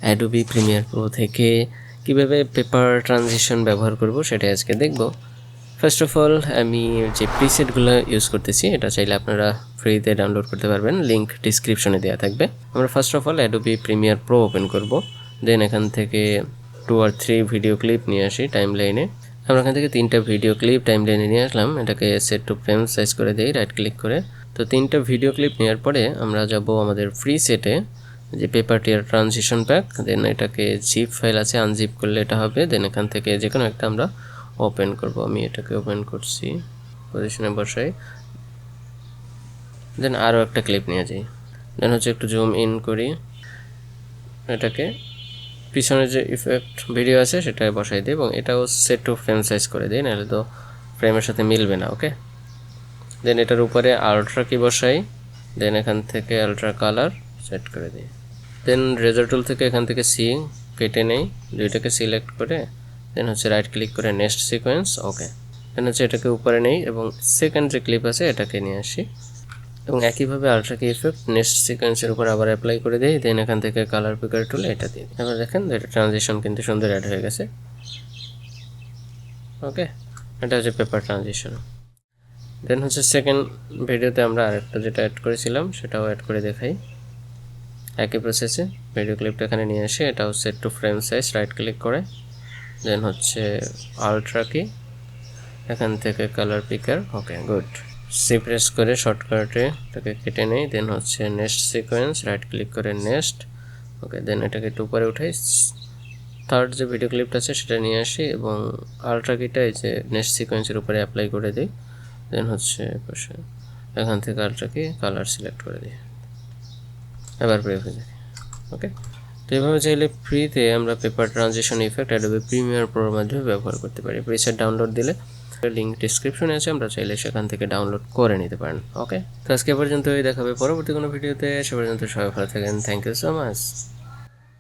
Adobe Premiere Pro থেকে কিভাবে paper transition ব্যবহার করব সেটা আজকে দেখব। ফার্স্ট অফ অল আমি যে প্রিসেটগুলো ইউজ করতেছি এটা চাইলে আপনারা ফ্রিতে ডাউনলোড করতে পারবেন, লিঙ্ক ডিসক্রিপশনে দেওয়া থাকবে। আমরা first of all Adobe Premiere Pro open করব, দেন এখান থেকে 2 or 3 ভিডিও ক্লিপ নিয়ে আসি টাইম লাইনে। আমরা এখান থেকে 3টা ভিডিও ক্লিপ টাইম লাইনে নিয়ে আসলাম, এটাকে সেট টু ফ্রেম সাইজ করে দিই, রাইট ক্লিক করে। তো 3টা ভিডিও ক্লিপ নেওয়ার পরে আমরা যাব আমাদের ফ্রি সেটে, যে পেপার টিয়ার ট্রানজিশন প্যাক, দেন এটাকে জিপ ফাইল আছে, আনজিপ করলে এটা হবে। দেন এখান থেকে যে কোনো একটা আমরা ওপেন করব। আমি এটাকে ওপেন করছি, পজিশনে বসাই, দেন আরও একটা ক্লিপ নিয়ে যাই, দেন হচ্ছে একটু জুম ইন করি, এটাকে পিছনে যে ইফেক্ট ভিডিও আছে সেটা বসাই দিই এবং এটাও সেট টু ফ্রেম সাইজ করে দিই, নাহলে তো ফ্রেমের সাথে মিলবে না। ওকে, দেন এটার উপরে আলট্রা কি বসাই, দেন এখান থেকে আলট্রা কালার সেট করে দিই, দেন রেজার টুল থেকে এখান থেকে সি কেটে নেই, দুইটাকে সিলেক্ট করে দেন হচ্ছে রাইট ক্লিক করে নেক্সট সিকোয়েন্স। ওকে, দেন হচ্ছে এটাকে উপরে নেই এবং সেকেন্ড যে ক্লিপ আছে এটাকে নিয়ে আসি এবং একইভাবে আলট্রা কি ইফেক্ট নেক্সট সিকোয়েন্সের উপর আবার অ্যাপ্লাই করে দিই, দেন এখান থেকে কালার পিকার টুল এটা দিই। এবার দেখেন এটা ট্রানজিশন কিন্তু সুন্দর অ্যাড হয়ে গেছে। ওকে, এটা হচ্ছে পেপার ট্রানজিশন। দেন হচ্ছে সেকেন্ড ভিডিওতে আমরা আরেকটা যেটা অ্যাড করেছিলাম সেটাও অ্যাড করে দেখাই একই প্রসেসে। ভিডিও ক্লিপটা এখানে নিয়ে আসি, এটাও set two frame size, right click করে দেন হচ্ছে আলট্রা কি, এখান থেকে কালার পিকার। ওকে, গুড। সি প্রেস করে শর্টকাটে এটাকে কেটে নেই, দেন হচ্ছে নেক্সট সিকোয়েন্স, রাইট ক্লিক করে নেক্সট। ওকে, দেন এটাকে একটু উপরে উঠাই, থার্ড যে ভিডিও ক্লিপটা আছে সেটা নিয়ে আসি এবং আলট্রা কিটা এই যে নেক্সট সিকোয়েন্সের উপরে অ্যাপ্লাই করে দিই, দেন হচ্ছে পাশে এখান থেকে আলট্রা কি কালার সিলেক্ট করে দিই, এবার প্রে হয়ে যায়। ওকে, তো এইভাবে চাইলে ফ্রিতে আমরা paper transition effect Adobe Premiere প্রোর মাধ্যমে ব্যবহার করতে পারি। প্রিসেট ডাউনলোড দিলে লিঙ্ক ডিসক্রিপশনে আছে, আমরা চাইলে সেখান থেকে ডাউনলোড করে নিতে পারেন। ওকে, তো আজকে পর্যন্তই, দেখাবে পরবর্তী কোনো ভিডিওতে। সে পর্যন্ত সবাই ভালো থাকেন। Thank you so much.